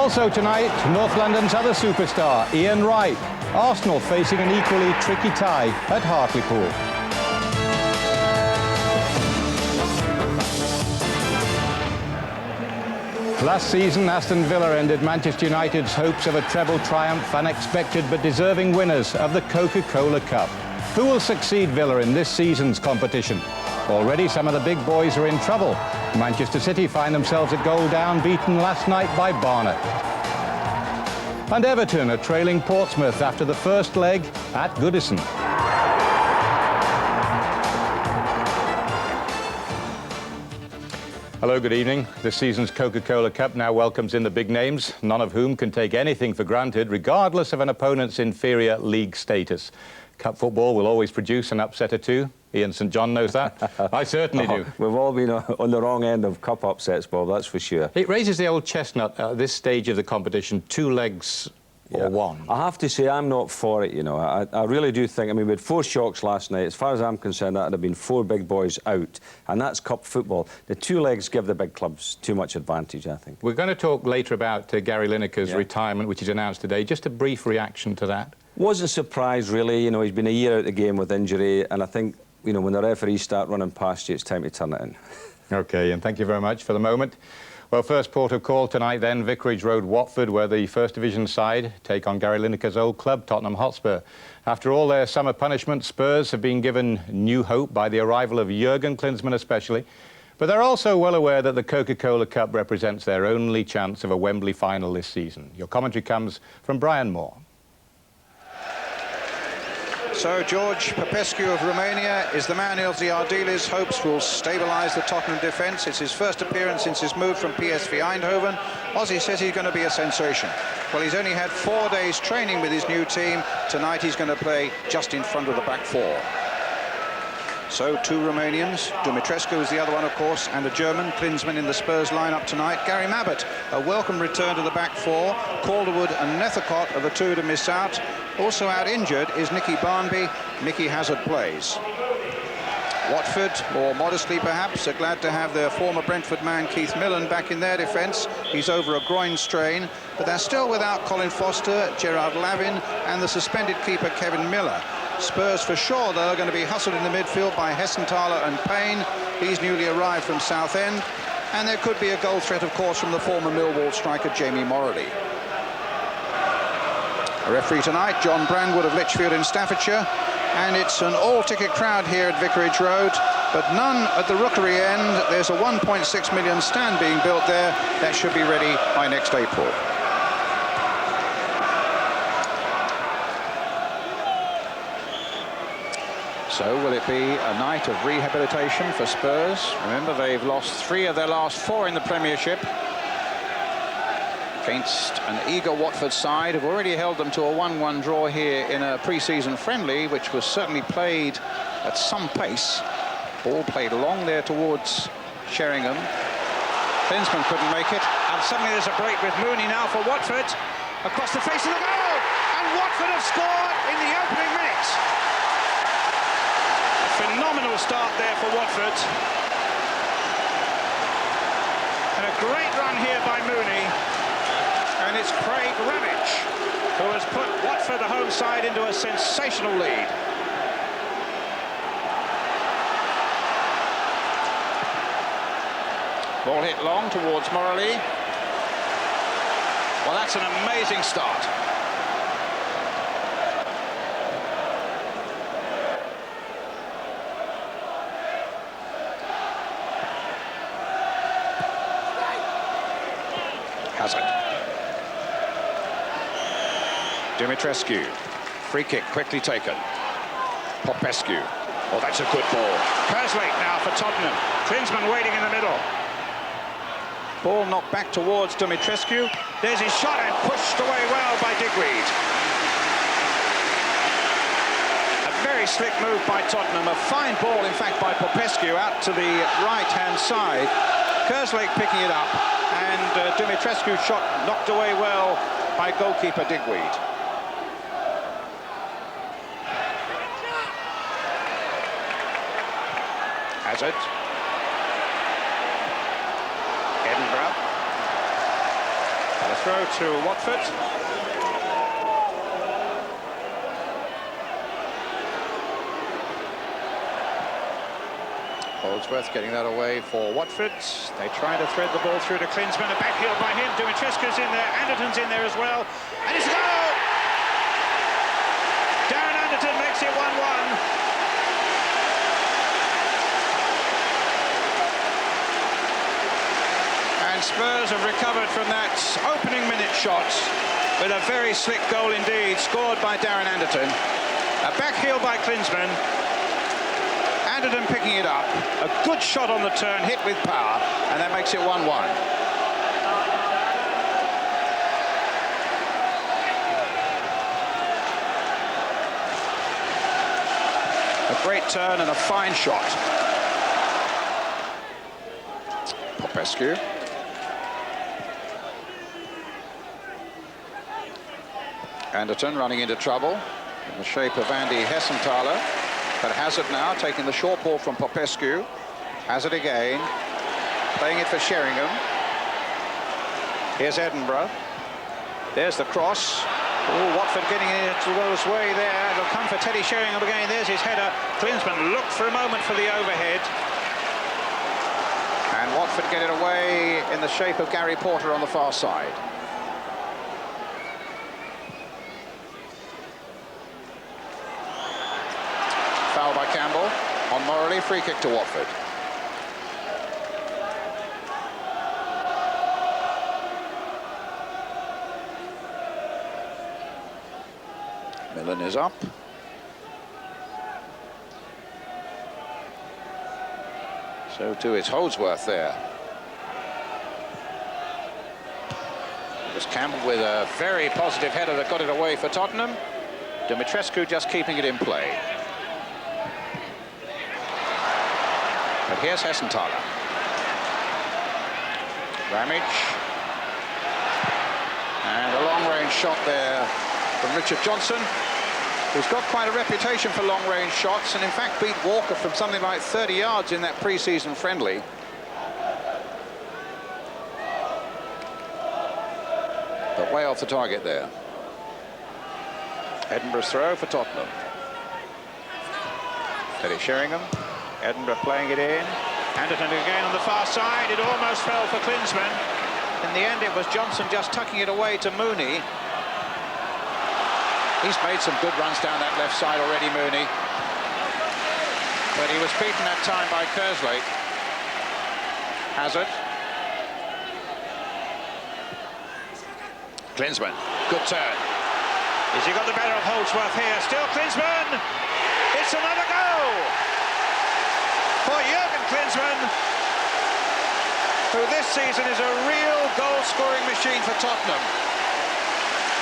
Also tonight, North London's other superstar, Ian Wright. Arsenal facing an equally tricky tie at Hartlepool. Last season, Aston Villa ended Manchester United's hopes of a treble triumph, unexpected but deserving winners of the Coca-Cola Cup. Who will succeed Villa in this season's competition? Already some of the big boys are in trouble. Manchester City find themselves a goal down, beaten last night by Barnet. And Everton are trailing Portsmouth after the first leg at Goodison. Hello, good evening. This season's Coca-Cola Cup now welcomes in the big names, none of whom can take anything for granted, regardless of an opponent's inferior league status. Cup football will always produce an upset or two. Ian St John knows that. I certainly do. We've all been on the wrong end of cup upsets, Bob, that's for sure. It raises the old chestnut at this stage of the competition, two legs or one. I have to say I'm not for it, you know. I really do think, I mean, we had 4 shocks last night. As far as I'm concerned, that would have been 4 big boys out, and that's cup football. The 2 legs give the big clubs too much advantage, I think. We're going to talk later about Gary Lineker's retirement, which is announced today. Just a brief reaction to that. Wasn't surprised, really. You know, he's been a year out of the game with injury, and I think, you know, when the referees start running past you, it's time to turn it in. OK, and thank you very much for the moment. Well, first port of call tonight then, Vicarage Road, Watford, where the First Division side take on Gary Lineker's old club, Tottenham Hotspur. After all their summer punishment, Spurs have been given new hope by the arrival of Jurgen Klinsmann especially. But they're also well aware that the Coca-Cola Cup represents their only chance of a Wembley final this season. Your commentary comes from Brian Moore. So George Popescu of Romania is the man who the Ardiles hopes will stabilise the Tottenham defence. It's his first appearance since his move from PSV Eindhoven. Ozzy says he's going to be a sensation. Well, he's only had 4 days training with his new team. Tonight he's going to play just in front of the back 4. So 2 Romanians, Dumitrescu is the other one, of course, and a German, Klinsmann in the Spurs lineup tonight. Gary Mabbott, a welcome return to the back 4. Calderwood and Nethercott are the 2 to miss out. Also out injured is Nicky Barnby. Mickey Hazard plays. Watford, more modestly perhaps, are glad to have their former Brentford man Keith Millen back in their defence. He's over a groin strain, but they're still without Colin Foster, Gerard Lavin and the suspended keeper Kevin Miller. Spurs for sure, though, are going to be hustled in the midfield by Hessenthaler and Payne. He's newly arrived from Southend. And there could be a goal threat, of course, from the former Millwall striker Jamie Morley. A referee tonight, John Brandwood of Lichfield in Staffordshire. And it's an all-ticket crowd here at Vicarage Road, but none at the Rookery end. There's a 1.6 million stand being built there. That should be ready by next April. So will it be a night of rehabilitation for Spurs? Remember, they've lost 3 of their last 4 in the Premiership against an eager Watford side who've already held them to a 1-1 draw here in a pre-season friendly, which was certainly played at some pace. Ball played along there towards Sheringham. Klinsmann couldn't make it, and suddenly there's a break with Mooney now for Watford. Across the face of the goal, and Watford have scored in the opening minutes. Phenomenal start there for Watford. And a great run here by Mooney. And it's Craig Ramage who has put Watford, the home side, into a sensational lead. Ball hit long towards Morley. Well, that's an amazing start. Hazard. Dumitrescu. Free kick quickly taken. Popescu. Oh, that's a good ball. Kerslake now for Tottenham. Klinsmann waiting in the middle. Ball knocked back towards Dumitrescu. There's his shot and pushed away well by Digweed. A very slick move by Tottenham. A fine ball, in fact, by Popescu out to the right-hand side. Kerslake picking it up, and Dumitrescu's shot knocked away well by goalkeeper Digweed. Hazard. Edinburgh. A throw to Watford. Holdsworth getting that away for Watford. They try to thread the ball through to Klinsmann. A back heel by him. Dumitrescu's in there. Anderton's in there as well. And it's a goal! Darren Anderton makes it 1-1. And Spurs have recovered from that opening minute shot with a very slick goal indeed, scored by Darren Anderton. A back heel by Klinsmann. Anderton picking it up. A good shot on the turn, hit with power, and that makes it 1-1. A great turn and a fine shot. Popescu. Anderton running into trouble in the shape of Andy Hessenthaler. But Hazard now taking the short ball from Popescu. Hazard again, playing it for Sheringham. Here's Edinburgh. There's the cross. Oh, Watford getting it into his way there. It'll come for Teddy Sheringham again. There's his header. Klinsmann looked for a moment for the overhead. And Watford get it away in the shape of Gary Porter on the far side. Foul by Campbell on Morley, free kick to Watford. Millen is up. So too is Holdsworth there. It was Campbell with a very positive header that got it away for Tottenham. Dumitrescu just keeping it in play. But here's Hessenthaler. Ramage. And a long-range shot there from Richard Johnson, who's got quite a reputation for long-range shots, and in fact beat Walker from something like 30 yards in that pre-season friendly. But way off the target there. Edinburgh's throw for Tottenham. Teddy Sheringham. Edinburgh playing it in. Anderton again on the far side. It almost fell for Klinsmann. In the end, it was Johnson just tucking it away to Mooney. He's made some good runs down that left side already, Mooney. But he was beaten that time by Kerslake. Hazard. Klinsmann, good turn. Has he got the better of Holdsworth here? Still Klinsmann. It's another goal for Jurgen Klinsmann, who this season is a real goal-scoring machine for Tottenham.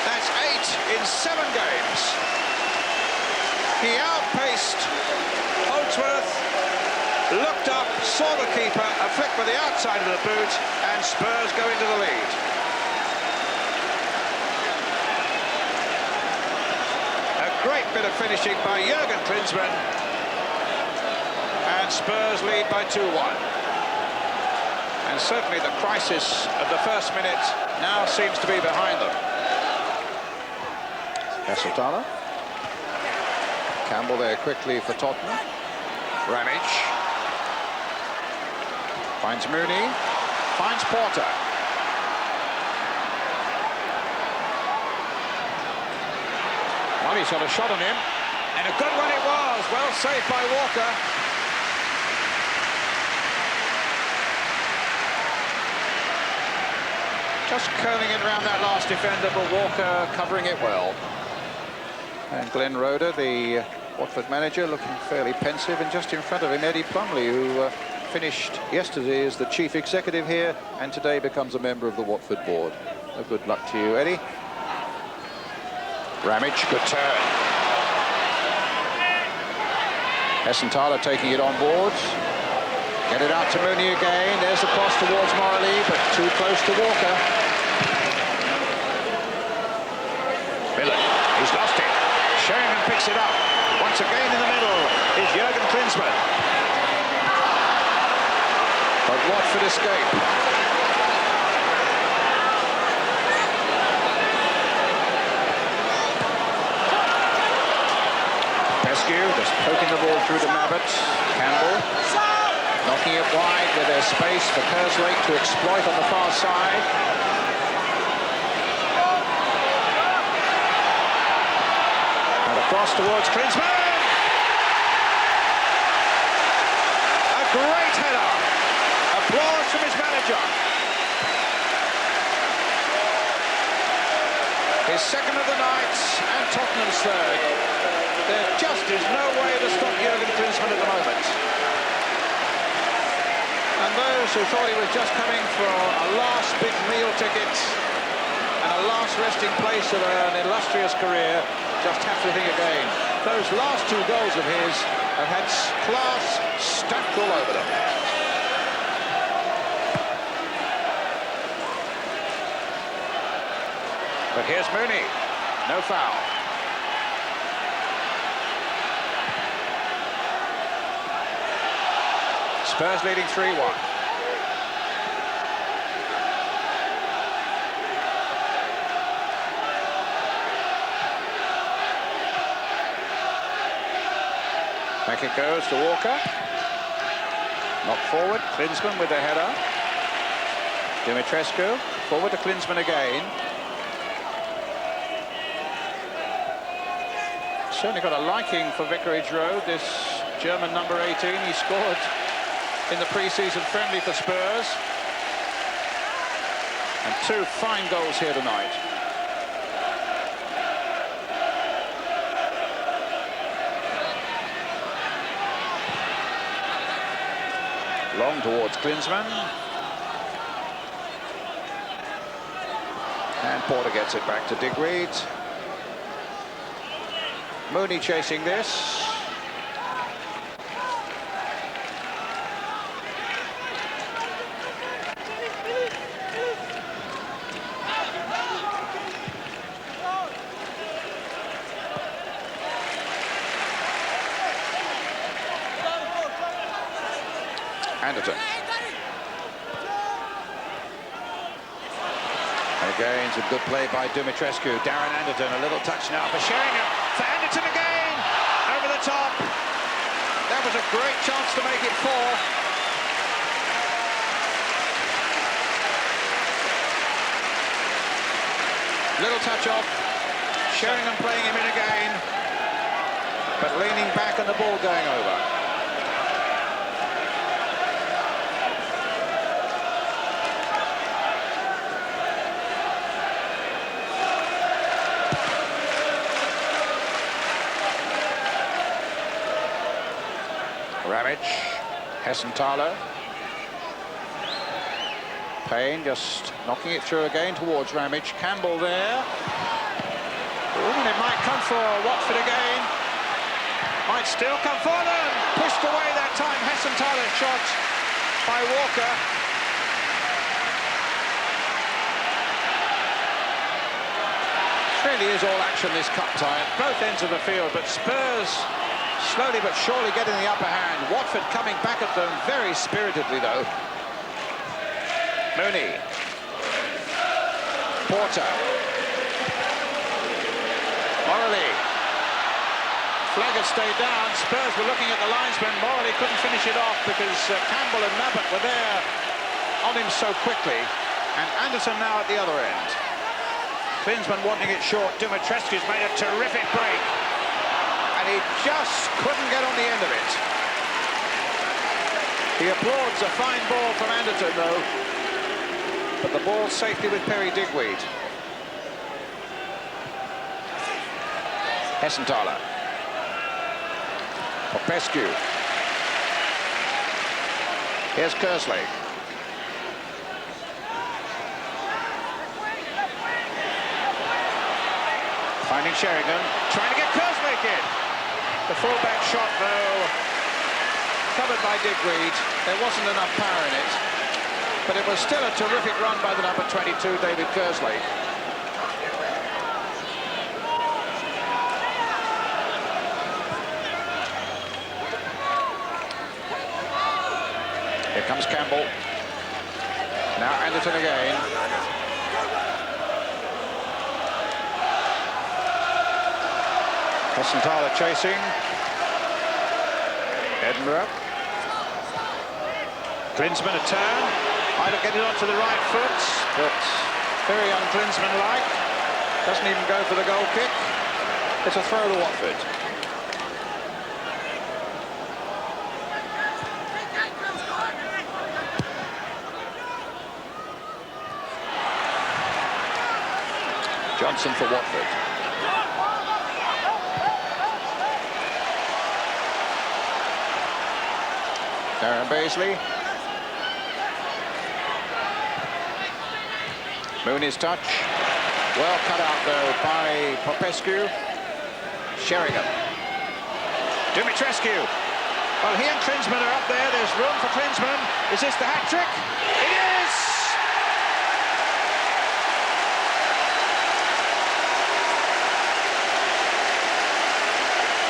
That's 8 in 7 games. He outpaced Holdsworth, looked up, saw the keeper, a flick with the outside of the boot, and Spurs go into the lead. A great bit of finishing by Jurgen Klinsmann, and Spurs lead by 2-1. And certainly the crisis of the first minute now seems to be behind them. Hessenthaler. Campbell there quickly for Tottenham. Ramage. Finds Mooney. Finds Porter. Well, he's got a shot on him. And a good one it was. Well saved by Walker. Just curling it around that last defender, but Walker covering it well. And Glenn Roeder, the Watford manager, looking fairly pensive, and just in front of him, Eddie Plumley, who finished yesterday as the chief executive here and today becomes a member of the Watford board. So good luck to you, Eddie. Ramage, good turn. Hessenthaler taking it on board. Get it out to Mooney again. There's the cross towards Morley, but too close to Walker. Millen, he's lost it. Sheringham picks it up. Once again in the middle is Jurgen Klinsmann. But Watford escape. Popescu just poking the ball through to Mabbott. Campbell knocking it wide with their space for Kerslake to exploit on the far side. And across towards Klinsmann. A great header. Applause from his manager. His second of the night and Tottenham's third. There just is no way to stop Jurgen Klinsmann at the moment. And those who thought he was just coming for a last big meal ticket and a last resting place of an illustrious career just have to think again. Those last two goals of his have had class stacked all over them. But here's Mooney. No foul. Spurs leading 3-1. Back it goes to Walker. Knocked forward. Klinsmann with the header. Dumitrescu. Forward to Klinsmann again. Certainly got a liking for Vicarage Road, this German number 18. He scored in the pre-season friendly for Spurs. And two fine goals here tonight. Long towards Klinsmann. And Porter gets it back to Digweed. Mooney chasing this. Anderton. And again, some good play by Dumitrescu. Darren Anderton, a little touch now for Sheringham. For Anderton again, over the top. That was a great chance to make it 4. Little touch off. Sheringham playing him in again, but leaning back and the ball going over. Ramage, Hessenthaler. Payne just knocking it through again towards Ramage. Campbell there. Ooh, and it might come for Watford again. Might still come for them. Pushed away that time. Hessenthaler shot by Walker. It really is all action this cup tie at both ends of the field, but Spurs slowly but surely getting the upper hand. Watford coming back at them very spiritedly, though. Mooney. Porter. Morley. Flag had stayed down. Spurs were looking at the linesman. Morley couldn't finish it off because Campbell and Mabbott were there on him so quickly. And Anderson now at the other end. Klinsmann wanting it short. Dumitrescu's made a terrific break. And he just couldn't get on the end of it. He applauds a fine ball from Anderton, though. But the ball safely with Perry Digweed. Hessenthaler. Popescu. Here's Kerslake. Finding Sheringham. Trying to get Kerslake in. The full-back shot, though, covered by Digweed. There wasn't enough power in it. But it was still a terrific run by the number 22, David Kerslake. Here comes Campbell. Now Anderton again. Hessenthaler chasing. Edinburgh. Klinsmann a turn. Either get it onto the right foot, but very un-Klinsmann-like. Doesn't even go for the goal kick. It's a throw to Watford. Johnson for Watford. Darren Baisley. Mooney's touch. Well cut out though by Popescu. Sheringham. Dumitrescu. Well, he and Klinsmann are up there. There's room for Klinsmann. Is this the hat-trick? It is!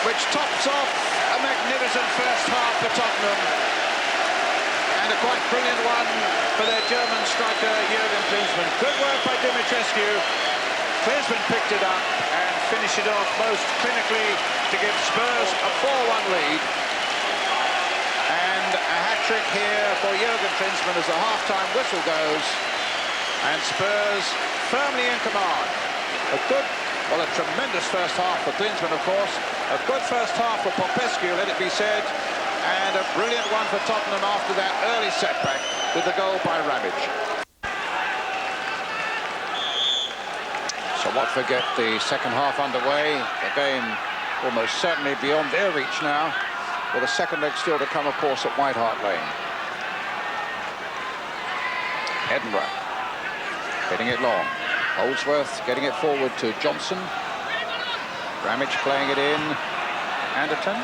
Which tops off a magnificent first half for Tottenham. And a quite brilliant one for their German striker, Jürgen Klinsmann. Good work by Dumitrescu. Klinsmann picked it up and finished it off most clinically to give Spurs a 4-1 lead. And a hat-trick here for Jürgen Klinsmann as the half-time whistle goes. And Spurs firmly in command. A tremendous first half for Klinsmann, of course. A good first half for Popescu, let it be said. And a brilliant one for Tottenham after that early setback with the goal by Ramage. So Watford get the second half underway. The game almost certainly beyond their reach now, with a second leg still to come, of course, at White Hart Lane. Edinburgh hitting it long. Holdsworth getting it forward to Johnson. Ramage playing it in. Anderton.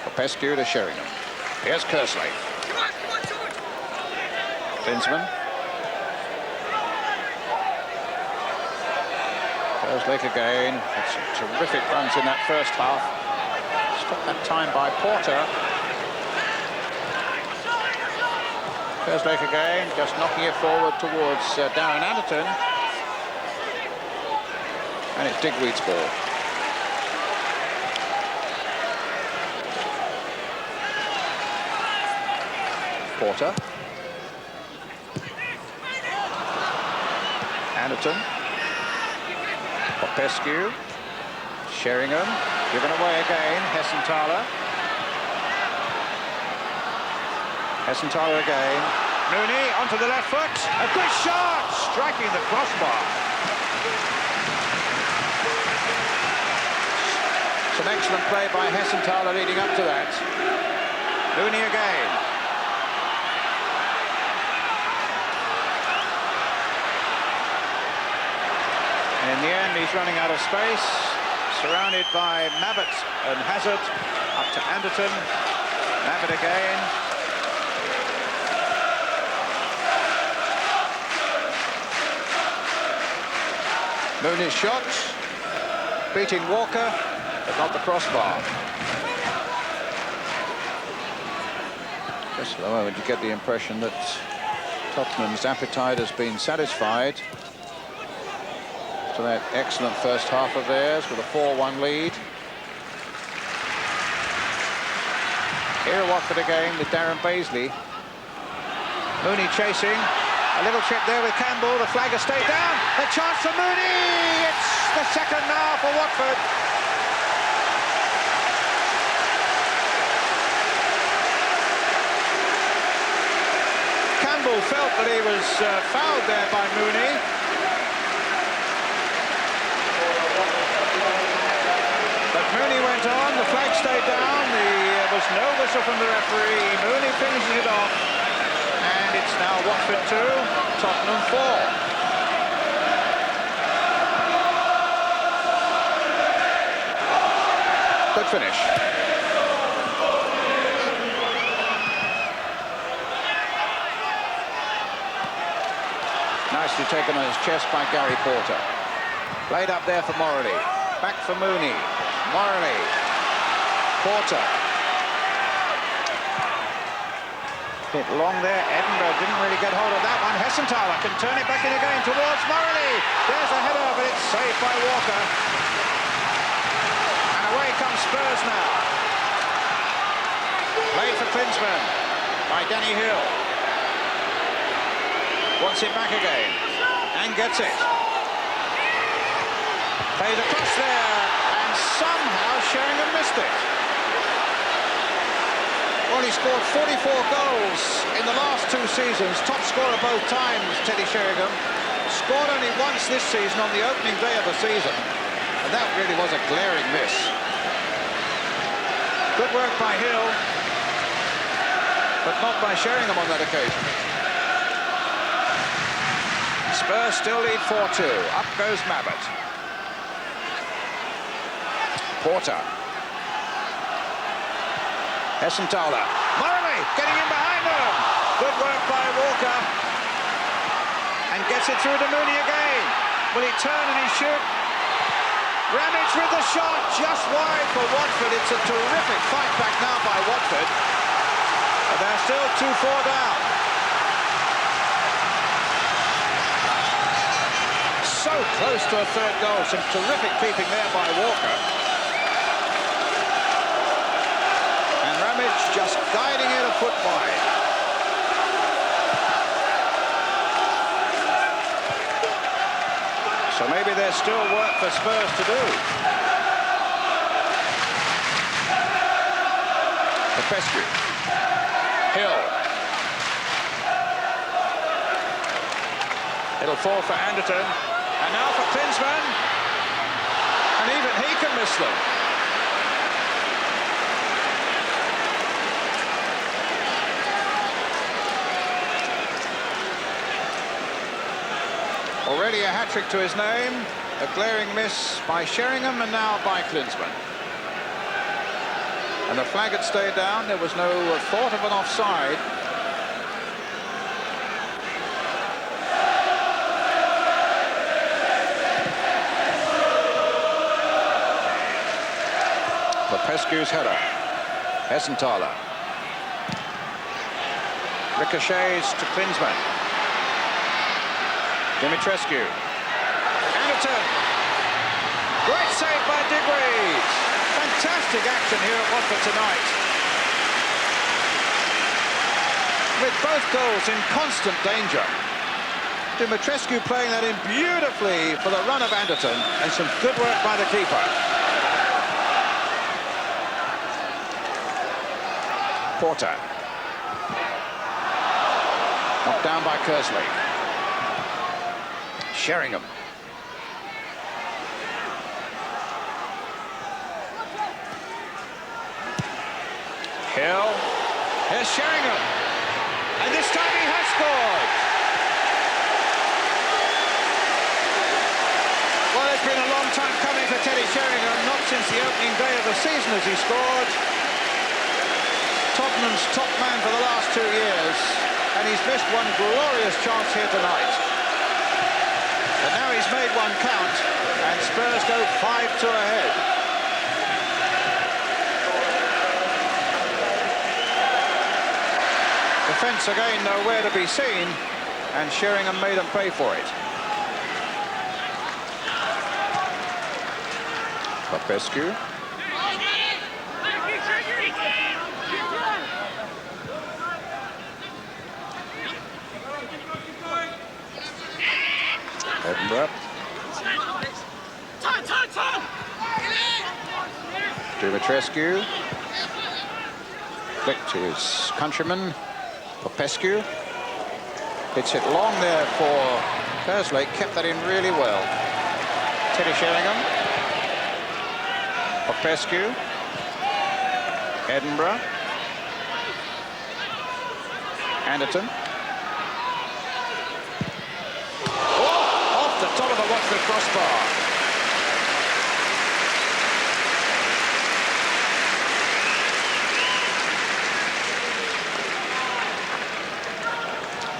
Popescu to Sheringham. Here's Kerslake. Klinsmann. Kerslake again. Had some terrific runs in that first half. Stopped that time by Porter. Kerslake again, just knocking it forward towards Darren Anderton. And it's Digweed's ball. Porter. Anderton. Popescu. Sheringham. Given away again. Hessenthaler. Hessenthaler again. Mooney onto the left foot. A good shot! Striking the crossbar. Some excellent play by Hessenthaler leading up to that. Mooney again. And in the end, he's running out of space. Surrounded by Mabbott and Hazard. Up to Anderton. Mabbott again. Mooney's shot, beating Walker, but not the crossbar. Just for the moment, you get the impression that Tottenham's appetite has been satisfied to that excellent first half of theirs with a 4-1 lead. Here at Watford again with Darren Baisley. Mooney chasing. A little trip there with Campbell. The flag has stayed down. A chance for Mooney. It's the second now for Watford. Campbell felt that he was fouled there by Mooney. But Mooney went on. The flag stayed down. There was no whistle from the referee. Mooney finishes it off. And it's now Watford 2, Tottenham 4. Good finish. Nicely taken on his chest by Gary Porter. Played up there for Morley. Back for Mooney. Morley. Porter. Hit long there. Edinburgh didn't really get hold of that one. Hessenthaler can turn it back in again towards Morley. There's a header, but it's saved by Walker. And away comes Spurs now. Played for Klinsmann by Danny Hill. Wants it back again. And gets it. Plays across there. And somehow Sheringham missed it. Well, he scored 44 goals in the last 2 seasons. Top scorer both times, Teddy Sheringham. Scored only once this season on the opening day of the season. And that really was a glaring miss. Good work by Hill. But not by Sheringham on that occasion. Spurs still lead 4-2. Up goes Mabbott. Porter. Hessenthaler. Morley getting in behind them. Good work by Walker. And gets it through to Mooney again. Will he turn and he shoot? Ramage with the shot, just wide for Watford. It's a terrific fight back now by Watford. But they're still 2-4 down. So close to a third goal. Some terrific keeping there by Walker. And Ramage just guiding it a foot wide. So maybe there's still work for Spurs to do. Popescu. Hill. It'll fall for Anderton. And now for Klinsmann. And even he can miss them. Already a hat-trick to his name. A glaring miss by Sheringham and now by Klinsmann. And the flag had stayed down. There was no thought of an offside. Popescu's header. Hessenthaler. Ricochets to Klinsmann. Dimitrescu. Anderton. Great save by Digweed. Fantastic action here at Watford tonight. With both goals in constant danger. Dimitrescu playing that in beautifully for the run of Anderton, and some good work by the keeper. Porter. Knocked down by Kersley. Sheringham. Hill. Here's Sheringham. And this time he has scored. Well, it's been a long time coming for Teddy Sheringham, not since the opening day of the season as he scored. Tottenham's top man for the last 2 years, and he's missed one glorious chance here tonight. But now he's made one count, and Spurs go 5-2 ahead. Defence again nowhere to be seen, and Sheringham made them pay for it. Popescu. Edinburgh. Dimitrescu. Flick to his countryman. Popescu. Hits it long there for Kersley. Kept that in really well. Teddy Sheringham. Popescu. Edinburgh. Anderton. The top of the Watford crossbar.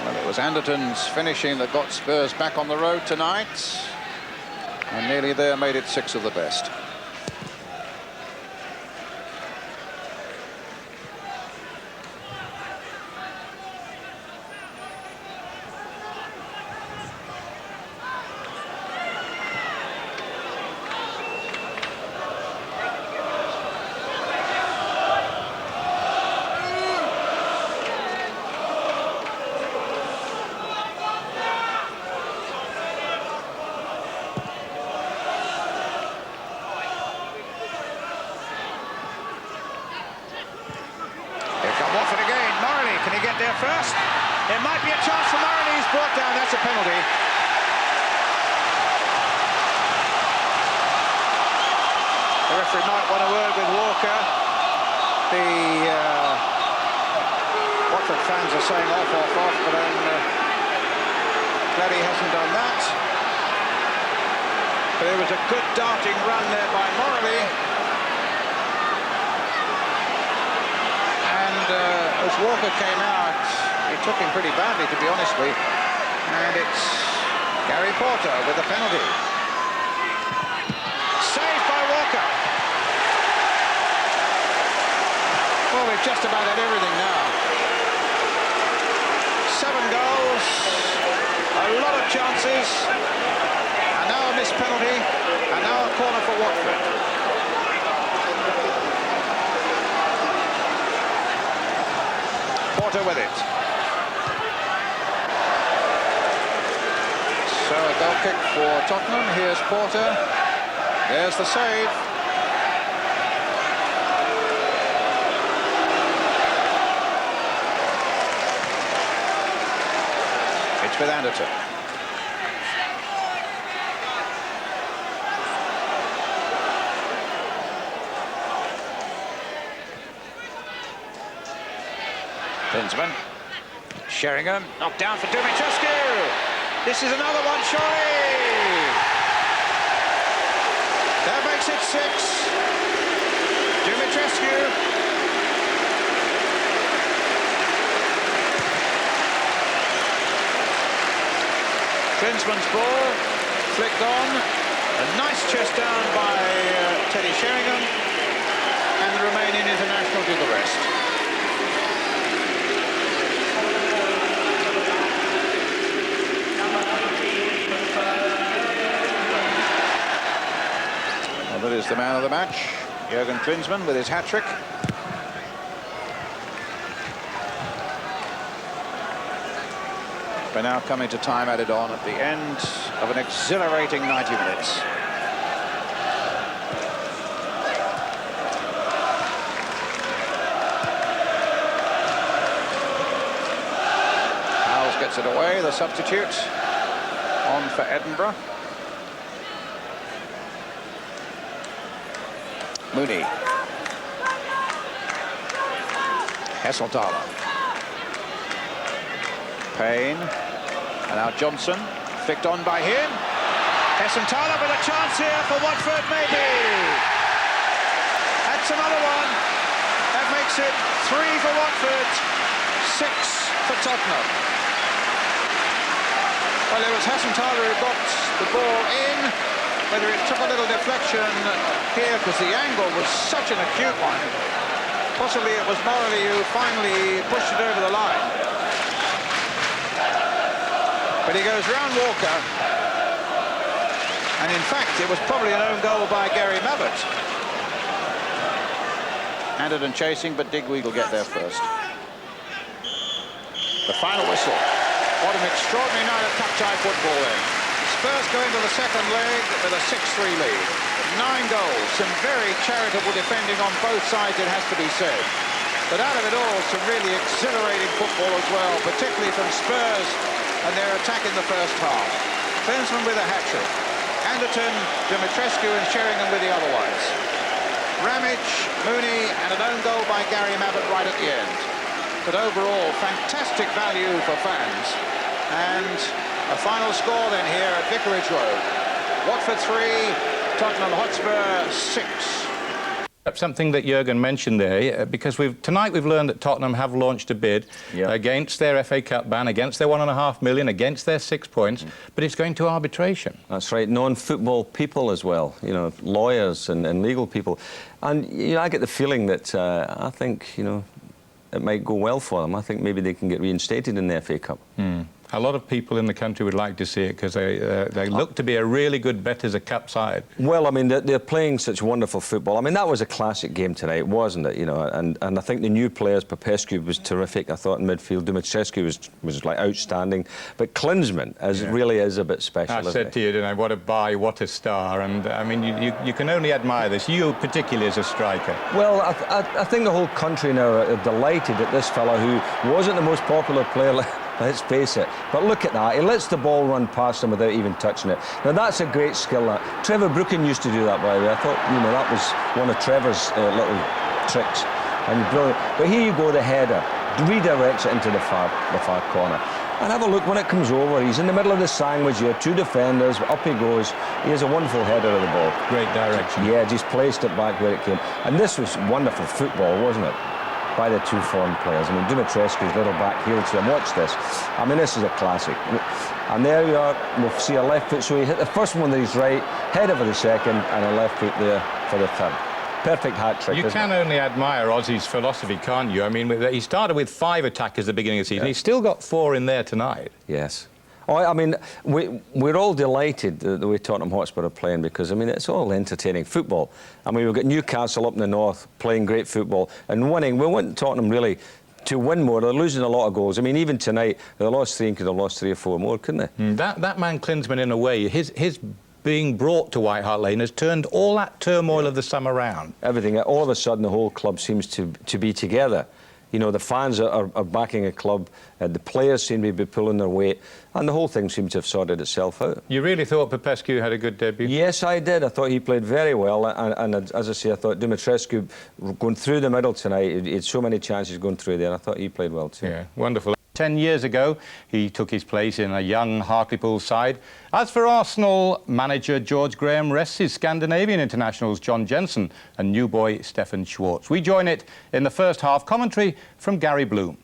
Well, it was Anderton's finishing that got Spurs back on the road tonight, and nearly there made it 6 of the best. behind. Morley, can he get there first? There might be a chance for Morley. He's brought down. That's a penalty. The referee might want a word with Walker. The Watford fans are saying off, but I'm glad he hasn't done that. But it was a good darting run there by Morley. And as Walker came out, he took him pretty badly, to be honest with you. And it's Gary Porter with the penalty. Saved by Walker. Well, we've just about had everything now. 7 goals, a lot of chances, and now a missed penalty, and now a corner for Watford. Porter with it. So a goal kick for Tottenham. Here's Porter. There's the save. It's with Anderton. Klinsmann. Sheringham, knocked down for Dumitrescu. This is another one, surely. That makes it 6. Dumitrescu. Klinsmann's ball, flicked on. A nice chest down by Teddy Sheringham. And the Romanian international did the rest. That is the man of the match, Jurgen Klinsmann, with his hat-trick. We're now coming to time added on at the end of an exhilarating 90 minutes. Howells gets it away, the substitute on for Edinburgh. Mooney. Hesselthaler. Payne. And now Johnson. Flicked on by him. Hesselthaler with a chance here for Watford, maybe. That's another one. That makes it 3 for Watford, 6 for Tottenham. Well, it was Hesselthaler who got the ball in. Whether it took a little deflection here because the angle was such an acute one. Possibly it was Morley who finally pushed it over the line. But he goes round Walker. And in fact, it was probably an own goal by Gary Mabbott. Anderton chasing, but Digweed will get there first. The final whistle. What an extraordinary night of cup-tie football then. Spurs go into the second leg with a 6-3 lead. 9 goals, some very charitable defending on both sides, it has to be said. But out of it all, some really exhilarating football as well, particularly from Spurs and their attack in the first half. Klinsmann with a hat-trick. Anderton, Dumitrescu and Sheringham with the other ones. Ramage, Mooney and an own goal by Gary Mabbott right at the end. But overall, fantastic value for fans. And a final score then here at Vicarage Road. Watford 3, Tottenham Hotspur 6. Something that Jurgen mentioned there, because tonight we've learned that Tottenham have launched a bid against their FA Cup ban, against their £1.5 million, against their 6 points, but it's going to arbitration. That's right, non-football people as well, you know, lawyers and legal people. And, you know, I get the feeling that I think, you know, it might go well for them. I think maybe they can get reinstated in the FA Cup. A lot of people in the country would like to see it because they look to be a really good bet as a cup side. Well, I mean, they're playing such wonderful football. I mean, that was a classic game tonight, wasn't it? You know, and I think the new players, Popescu was terrific. I thought in midfield, Dumitrescu was like outstanding. But Klinsmann really is a bit special. I said to you, didn't I, what a buy, what a star. And I mean, you can only admire this. You particularly as a striker. Well, I think the whole country now are delighted at this fella who wasn't the most popular player. Let's face it. But look at that. He lets the ball run past him without even touching it. Now, that's a great skill. Trevor Brooken used to do that, by the way. I thought, you know, that was one of Trevor's little tricks. And brilliant. But here you go, the header. Redirects it into the far corner. And have a look when it comes over. He's in the middle of the sandwich here. 2 defenders. Up he goes. He has a wonderful header of the ball. Great direction. Yeah, just placed it back where it came. And this was wonderful football, wasn't it? By the 2 foreign players. I mean, Dumitrescu's little back heel to him. Watch this. I mean, this is a classic. And there you are. We'll see a left foot. So he hit the first one with his right, header for the second, and a left foot there for the third. Perfect hat-trick. You can only admire Ozzy's philosophy, can't you? I mean, he started with 5 attackers at the beginning of the season. He's still got 4 in there tonight. Yes. Oh, I mean, we're all delighted the way Tottenham Hotspur are playing because, I mean, it's all entertaining football. I mean, we've got Newcastle up in the north playing great football and winning. We want Tottenham really to win more. They're losing a lot of goals. I mean, even tonight, they lost 3 and could have lost 3 or 4 more, couldn't they? That man Klinsmann, in a way, his being brought to White Hart Lane has turned all that turmoil of the summer around. Everything. All of a sudden, the whole club seems to be together. You know, the fans are backing a club, the players seem to be pulling their weight, and the whole thing seems to have sorted itself out. You really thought Popescu had a good debut? Yes, I did. I thought he played very well, and as I say, I thought Dumitrescu going through the middle tonight, he had so many chances going through there, I thought he played well too. Yeah, wonderful. 10 years ago, he took his place in a young Hartlepool side. As for Arsenal, manager George Graham rests his Scandinavian internationals John Jensen and new boy Stefan Schwartz. We join it in the first half. Commentary from Gary Bloom.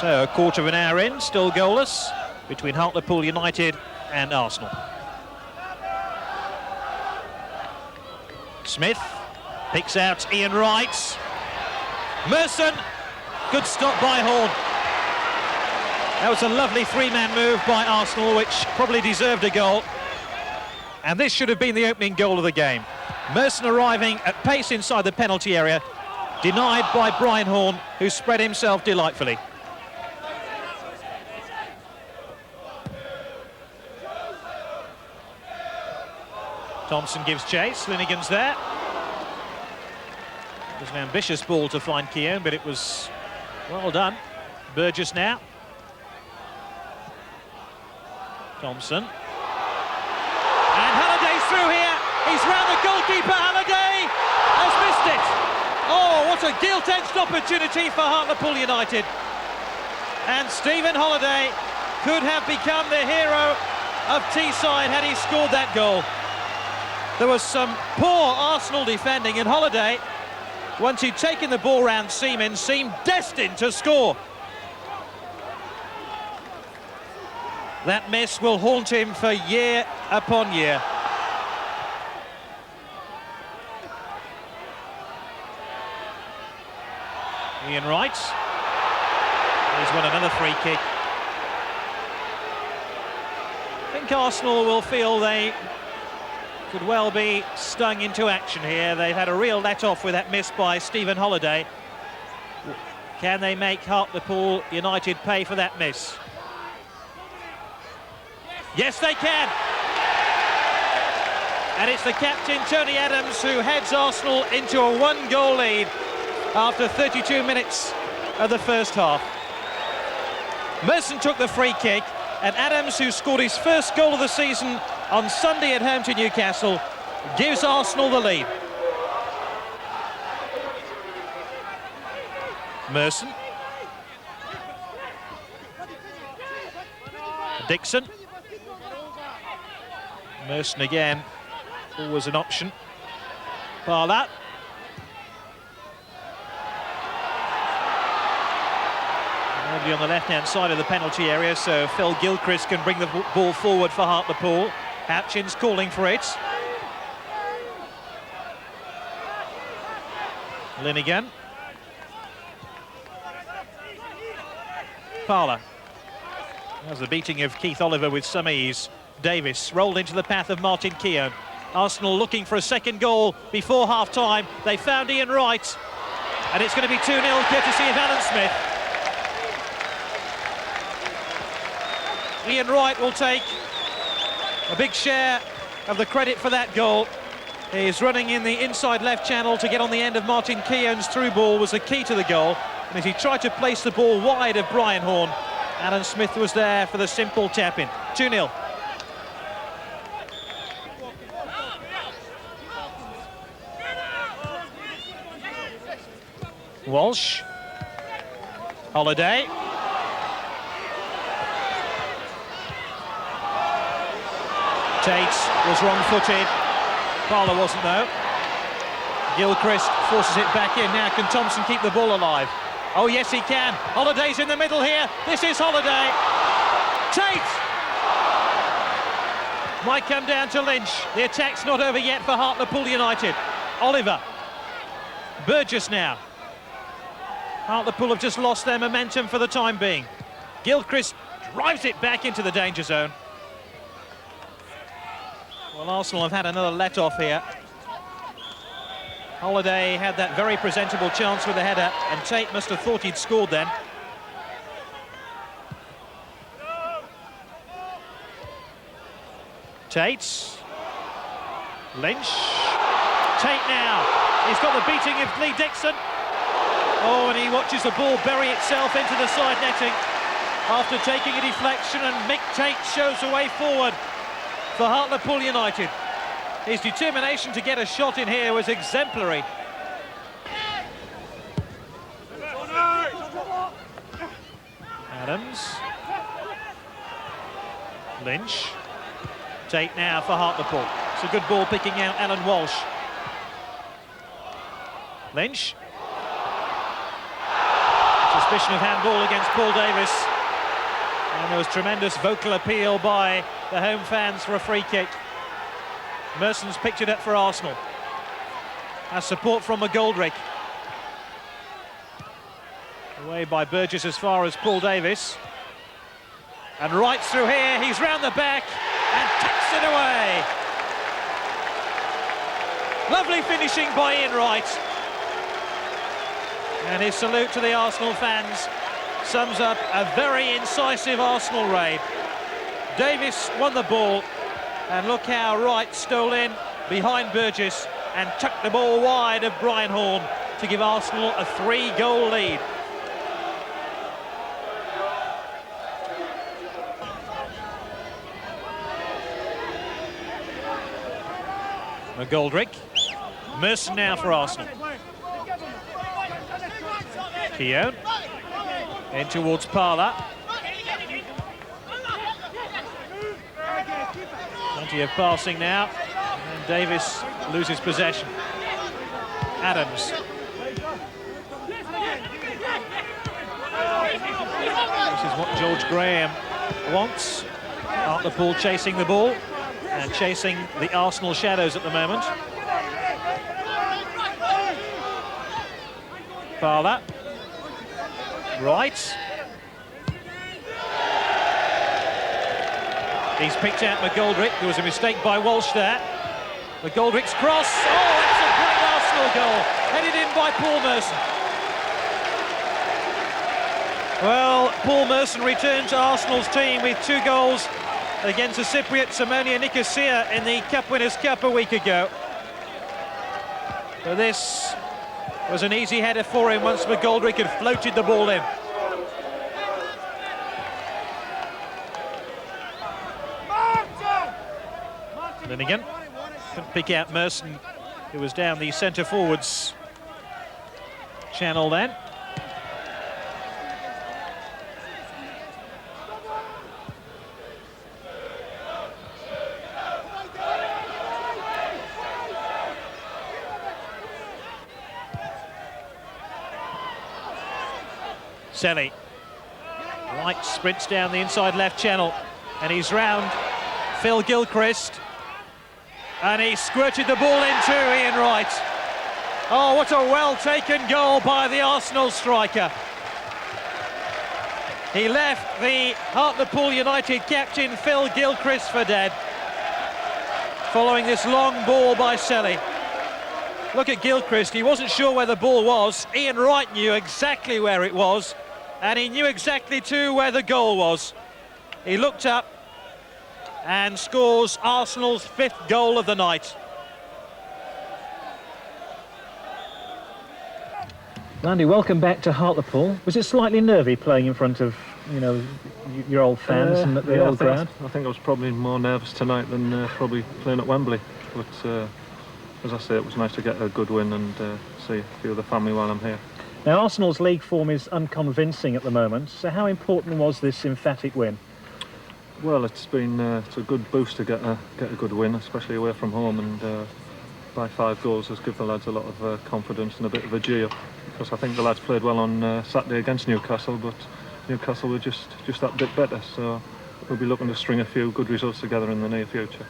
So, a quarter of an hour in, still goalless between Hartlepool United and Arsenal. Smith picks out Ian Wright. Merson. Good stop by Horn. That was a lovely 3-man move by Arsenal, which probably deserved a goal. And this should have been the opening goal of the game. Merson arriving at pace inside the penalty area, denied by Brian Horn, who spread himself delightfully. Thompson gives chase, Lineker's there. It was an ambitious ball to find Keown, but it was well done. Burgess now. Thompson. And Halliday's through here. He's round the goalkeeper. Halliday has missed it. Oh, what a gilt-edged opportunity for Hartlepool United. And Stephen Halliday could have become the hero of Teesside had he scored that goal. There was some poor Arsenal defending, and Halliday, once he'd taken the ball round Seaman, seemed destined to score. That miss will haunt him for year upon year. Ian Wright. He's won another free kick. I think Arsenal will feel they could well be stung into action here. They've had a real let-off with that miss by Stephen Halliday. Can they make Hartlepool United pay for that miss? Yes, they can. And it's the captain, Tony Adams, who heads Arsenal into a 1-goal lead after 32 minutes of the first half. Merson took the free kick, and Adams, who scored his first goal of the season on Sunday at home to Newcastle, gives Arsenal the lead. Merson. Dixon. Merson again, always an option. Barlat. Nobody on the left-hand side of the penalty area, so Phil Gilchrist can bring the ball forward for Hartlepool. Hatchins calling for it. Lineker. Parlour. That was the beating of Keith Oliver with some ease. Davis rolled into the path of Martin Keown. Arsenal looking for a second goal before half-time. They found Ian Wright, and it's going to be 2-0 courtesy of Alan Smith. Ian Wright will take a big share of the credit for that goal. He's running in the inside left channel to get on the end of Martin Keown's through ball was the key to the goal. And as he tried to place the ball wide of Brian Horne, Alan Smith was there for the simple tap-in. 2-0. Walsh. Holiday. Tate was wrong-footed. Parlour wasn't, though. Gilchrist forces it back in. Now, can Thompson keep the ball alive? Oh, yes, he can. Holiday's in the middle here. This is Holiday. Tate! Might come down to Lynch. The attack's not over yet for Hartlepool United. Oliver. Burgess now. Hartlepool have just lost their momentum for the time being. Gilchrist drives it back into the danger zone. Well, Arsenal have had another let-off here. Holiday had that very presentable chance with the header, and Tate must have thought he'd scored then. Tate. Lynch. Tate now. He's got the beating of Lee Dixon. Oh, and he watches the ball bury itself into the side netting after taking a deflection, and Mick Tate shows the way forward for Hartlepool United. His determination to get a shot in here was exemplary. Adams. Lynch. Tate now for Hartlepool. It's a good ball picking out Alan Walsh. Lynch. Suspicion of handball against Paul Davis. And there was tremendous vocal appeal by the home fans for a free kick. Merson's picked it up for Arsenal. Has support from McGoldrick. Away by Burgess as far as Paul Davis. And right through here, he's round the back and takes it away. Lovely finishing by Ian Wright. And his salute to the Arsenal fans sums up a very incisive Arsenal raid. Davis won the ball, and look how Wright stole in behind Burgess and tucked the ball wide of Brian Horne to give Arsenal a 3-goal lead. McGoldrick. Merson now for Arsenal. Keown. In towards Parlour. Plenty of passing now. And Davis loses possession. Adams. This is what George Graham wants. Hartlepool chasing the ball and chasing the Arsenal shadows at the moment. Parlour. Right. He's picked out McGoldrick. There was a mistake by Walsh there. McGoldrick's cross. Oh, that's a great Arsenal goal. Headed in by Paul Merson. Well, Paul Merson returned to Arsenal's team with 2 goals against the Cypriot Simonia Nicosia in the Cup Winners' Cup a week ago. But this was an easy header for him once McGoldrick had floated the ball in. Lineker couldn't pick out Merson, who was down the centre forwards channel then. Selly. Wright sprints down the inside left channel, and he's round Phil Gilchrist. And he squirted the ball into Ian Wright. Oh, what a well-taken goal by the Arsenal striker. He left the Hartlepool United captain Phil Gilchrist for dead, following this long ball by Selly. Look at Gilchrist, he wasn't sure where the ball was. Ian Wright knew exactly where it was, and he knew exactly too where the goal was. He looked up and scores Arsenal's 5th goal of the night. Andy, welcome back to Hartlepool. Was it slightly nervy playing in front of, you know, your old fans and the old ground? I think I was probably more nervous tonight than probably playing at Wembley. But as I say, it was nice to get a good win and see a few of the family while I'm here. Now, Arsenal's league form is unconvincing at the moment, so how important was this emphatic win? Well, it's a good boost to get a good win, especially away from home, and by 5 goals has given the lads a lot of confidence and a bit of a G up, because I think the lads played well on Saturday against Newcastle, but Newcastle were just that bit better, so we'll be looking to string a few good results together in the near future.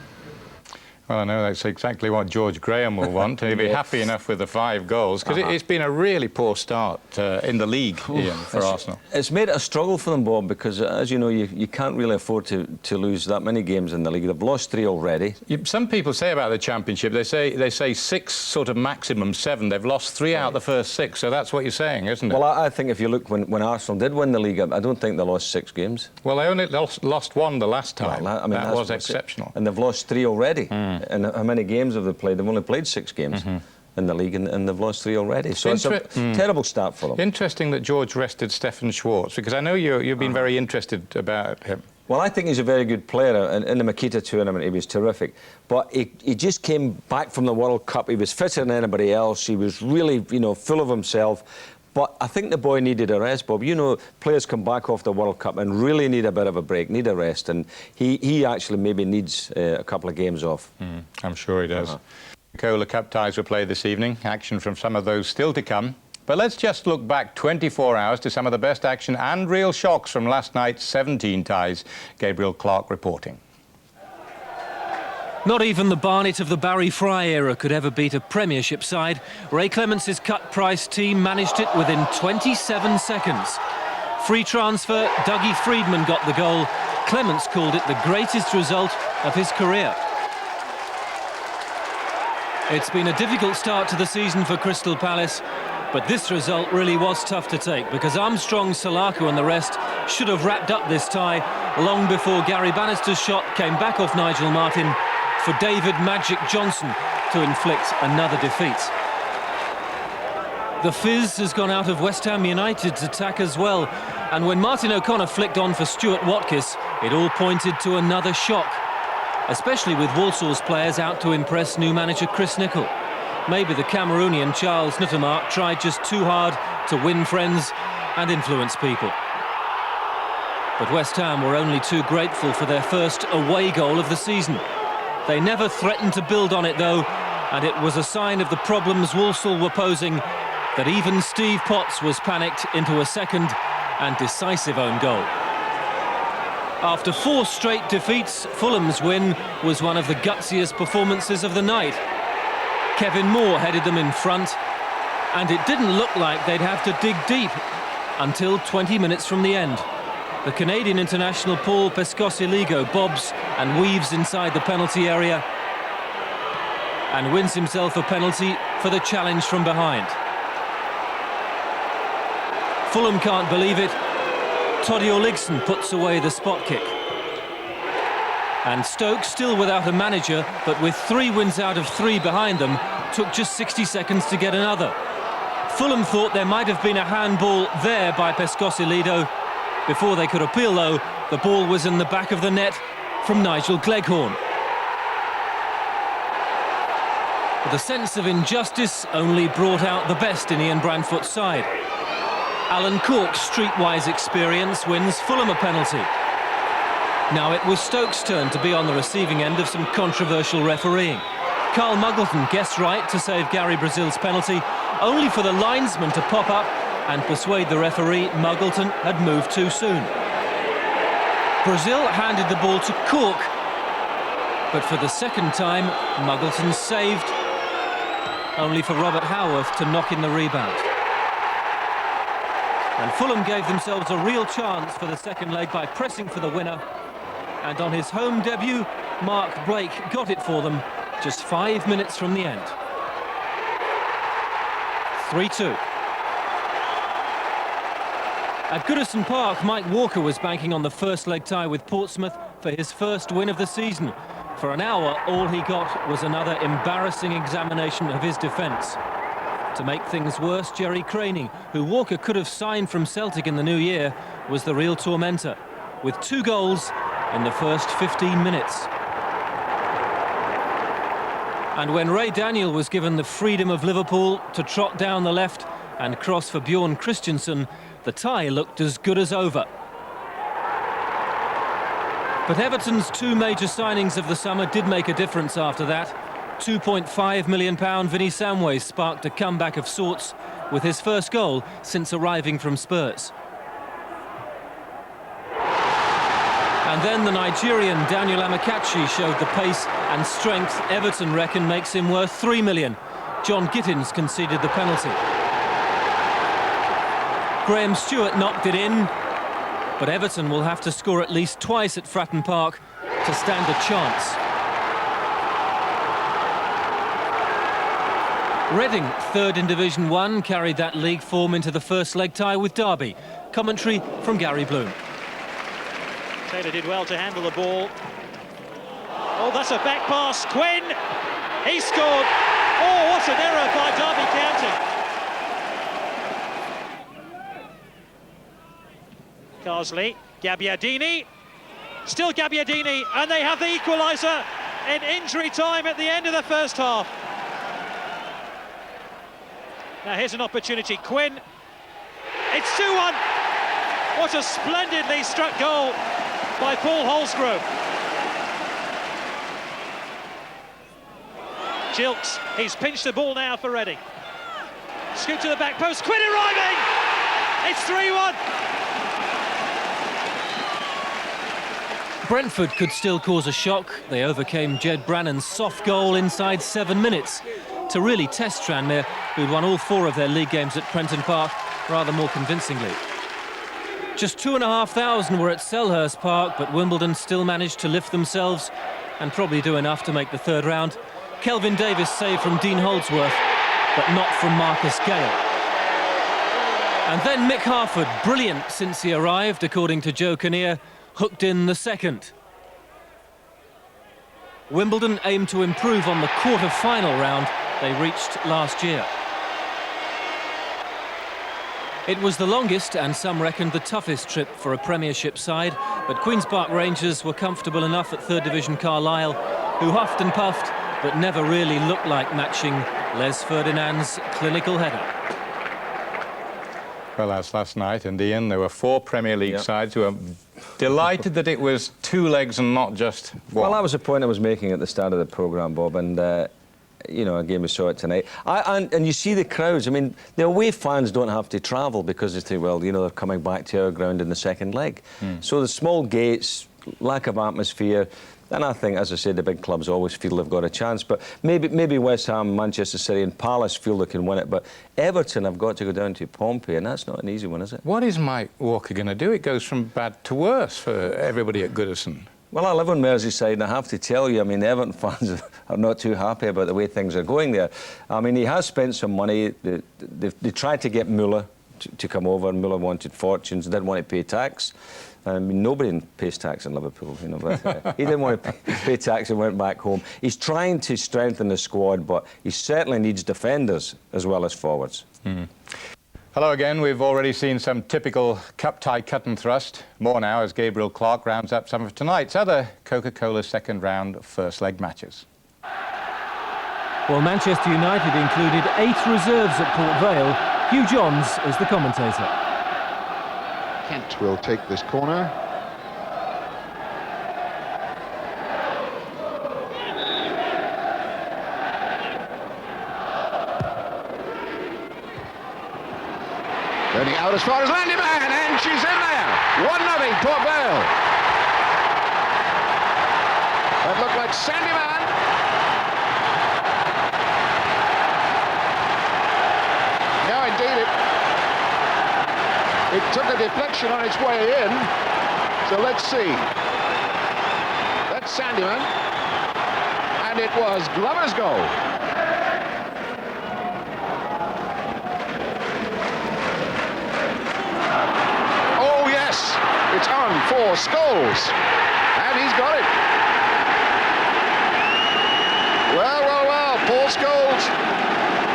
Well, I know that's exactly what George Graham will want. He'll be happy enough with the 5 goals, because it's been a really poor start in the league, Ian, for Arsenal. It's made it a struggle for them, Bob, because, as you know, you can't really afford to lose that many games in the league. They've lost 3 already. Some people say about the Championship, they say 6, sort of maximum 7. They've lost 3 out of the first 6, so that's what you're saying, isn't it? Well, I think if you look, when Arsenal did win the league, I don't think they lost 6 games. Well, they only lost 1 the last time. Well, I mean, that was exceptional. And they've lost 3 already. And how many games have they played? They've only played 6 games in the league, and they've lost 3 already. So it's a terrible start for them. Interesting that George rested Stefan Schwartz, because I know you've been very interested about him. Well, I think he's a very good player. In the Makita tournament, he was terrific. But he just came back from the World Cup. He was fitter than anybody else. He was really, full of himself. But I think the boy needed a rest, Bob. You know, players come back off the World Cup and really need a bit of a break, need a rest. And he actually maybe needs a couple of games off. I'm sure he does. Coca-Cola Cup ties were played this evening. Action from some of those still to come. But let's just look back 24 hours to some of the best action and real shocks from last night's 17 ties. Gabriel Clark reporting. Not even the Barnet of the Barry Fry era could ever beat a Premiership side. Ray Clemence's cut-price team managed it within 27 seconds. Free transfer, Dougie Freedman got the goal. Clemence called it the greatest result of his career. It's been a difficult start to the season for Crystal Palace, but this result really was tough to take, because Armstrong, Salako and the rest should have wrapped up this tie long before Gary Bannister's shot came back off Nigel Martin for David Magic Johnson to inflict another defeat. The fizz has gone out of West Ham United's attack as well, and when Martin O'Connor flicked on for Stuart Watkins, it all pointed to another shock, especially with Walsall's players out to impress new manager Chris Nicol. Maybe the Cameroonian Charles Nuttemark tried just too hard to win friends and influence people. But West Ham were only too grateful for their first away goal of the season. They never threatened to build on it, though, and it was a sign of the problems Walsall were posing that even Steve Potts was panicked into a second and decisive own goal. After 4 straight defeats, Fulham's win was one of the gutsiest performances of the night. Kevin Moore headed them in front, and it didn't look like they'd have to dig deep until 20 minutes from the end. The Canadian international Paul Pescosiligo bobs and weaves inside the penalty area and wins himself a penalty for the challenge from behind. Fulham can't believe it. Toddy Oligson puts away the spot kick. And Stoke, still without a manager, but with 3 wins out of 3 behind them, took just 60 seconds to get another. Fulham thought there might have been a handball there by Pescosilido. Before they could appeal, though, the ball was in the back of the net from Nigel Gleghorn. But the sense of injustice only brought out the best in Ian Brandfoot's side. Alan Cork's streetwise experience wins Fulham a penalty. Now it was Stoke's turn to be on the receiving end of some controversial refereeing. Carl Muggleton guessed right to save Gary Brazil's penalty, only for the linesman to pop up and persuade the referee Muggleton had moved too soon. Brazil handed the ball to Cork, but for the second time, Muggleton saved, only for Robert Howarth to knock in the rebound. And Fulham gave themselves a real chance for the second leg by pressing for the winner. And on his home debut, Mark Blake got it for them just 5 minutes from the end. 3-2. At Goodison Park, Mike Walker was banking on the first leg tie with Portsmouth for his first win of the season. For an hour, all he got was another embarrassing examination of his defence. To make things worse, Jerry Craney, who Walker could have signed from Celtic in the new year, was the real tormentor, with 2 goals in the first 15 minutes. And when Ray Daniel was given the freedom of Liverpool to trot down the left and cross for Bjorn Christensen, the tie looked as good as over. But Everton's 2 major signings of the summer did make a difference after that. £2.5 million Vinnie Samway sparked a comeback of sorts with his first goal since arriving from Spurs. And then the Nigerian Daniel Amokachi showed the pace and strength Everton reckon makes him worth £3 million. John Gittins conceded the penalty. Graham Stewart knocked it in, but Everton will have to score at least twice at Fratton Park to stand a chance. Reading, third in Division 1, carried that league form into the first leg tie with Derby. Commentary from Gary Bloom. Taylor did well to handle the ball. Oh, that's a back pass. Quinn, he scored. Oh, what an error by Derby County. Carsley, Gabbiadini, still Gabbiadini, and they have the equaliser in injury time at the end of the first half. Now here's an opportunity, Quinn, it's 2-1. What a splendidly struck goal by Paul Holsgrove. Gilks, he's pinched the ball now for Reading. Scoot to the back post, Quinn arriving! It's 3-1. Brentford could still cause a shock. They overcame Jed Brannan's soft goal inside 7 minutes to really test Tranmere, who'd won all 4 of their league games at Prenton Park rather more convincingly. Just 2,500 were at Selhurst Park, but Wimbledon still managed to lift themselves and probably do enough to make the third round. Kelvin Davis saved from Dean Holdsworth, but not from Marcus Gale. And then Mick Harford, brilliant since he arrived, according to Joe Kinnear, hooked in the second. Wimbledon aimed to improve on the quarter-final round they reached last year. It was the longest and some reckoned the toughest trip for a Premiership side, but Queen's Park Rangers were comfortable enough at 3rd Division Carlisle, who huffed and puffed but never really looked like matching Les Ferdinand's clinical header. Well, that's last night, and Ian, there were 4 Premier League sides who were delighted that it was 2 legs and not just one. Well, that was the point I was making at the start of the programme, Bob, and you know, again, we saw it tonight. And you see the crowds. I mean, the away fans don't have to travel because they think, well, you know, they're coming back to our ground in the second leg. So the small gates, lack of atmosphere, and I think, as I said, the big clubs always feel they've got a chance. But maybe West Ham, Manchester City and Palace feel they can win it. But Everton have got to go down to Pompey, and that's not an easy one, is it? What is Mike Walker going to do? It goes from bad to worse for everybody at Goodison. Well, I live on Merseyside, and I have to tell you, I mean, the Everton fans are not too happy about the way things are going there. I mean, he has spent some money. They tried to get Muller to come over, and Muller wanted fortunes, didn't want to pay tax. I mean, nobody pays tax in Liverpool, you know, but he didn't want to pay tax and went back home. He's trying to strengthen the squad, but he certainly needs defenders as well as forwards. Hello again. We've already seen some typical cup tie cut and thrust. More now as Gabriel Clark rounds up some of tonight's other Coca-Cola second round first leg matches. Well, Manchester United included 8 reserves at Port Vale. Hugh Johns is the commentator. Kent will take this corner. Turning out as far as Landyman, and she's in there. 1-0 Port Vale. That looked like Sandyman. No, indeed It took a deflection on its way in. So let's see. That's Sandyman. And it was Glover's goal. Oh, yes. It's on for Scholes. And he's got it. Well, Paul Scholes,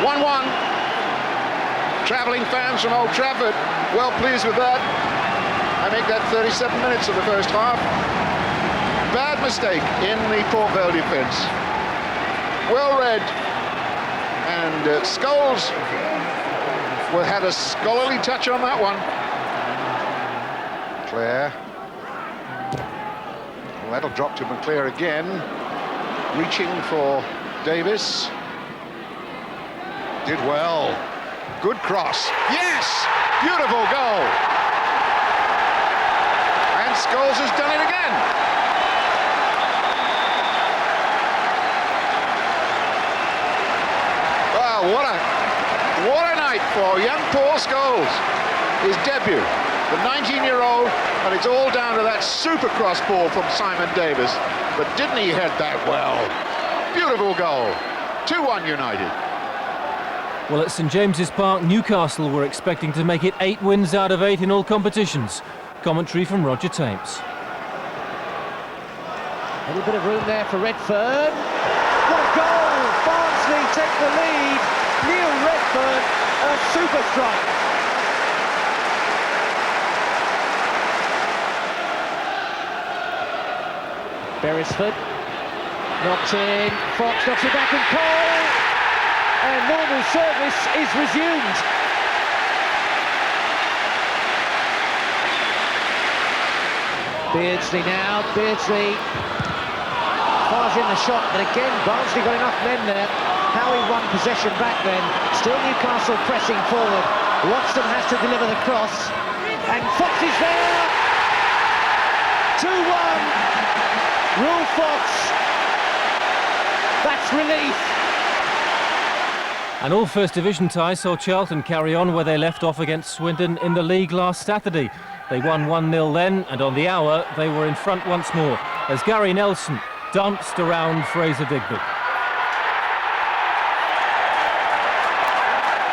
1-1. Travelling fans from Old Trafford, well pleased with that. I make that 37 minutes of the first half. Bad mistake in the Port Vale defence. Well read. And Scholes had a scholarly touch on that one. Clare. Well, that'll drop to McClare again. Reaching for Davis. Did well. Good cross. Yes! Beautiful goal. And Scholes has done it again. Wow, what a night for young Paul Scholes. His debut, the 19-year-old, and it's all down to that super cross ball from Simon Davis. But didn't he head that well? Beautiful goal. 2-1 United. Well, at St James's Park, Newcastle were expecting to make it 8 wins out of 8 in all competitions. Commentary from Roger Thames. A little bit of room there for Redfern. What a goal! Barnsley take the lead. Neil Redfern, a super strike. Beresford knocked in. Fox knocks it back, and Cole. And normal service is resumed. Beardsley now. Beardsley fires in the shot, but again Barnsley got enough men there. Howie won possession back then. Still Newcastle pressing forward. Watson has to deliver the cross, and Fox is there. 2-1. Rule Fox. That's relief. And all First Division ties saw Charlton carry on where they left off against Swindon in the league last Saturday. They won 1-0 then, and on the hour they were in front once more as Gary Nelson danced around Fraser Digby.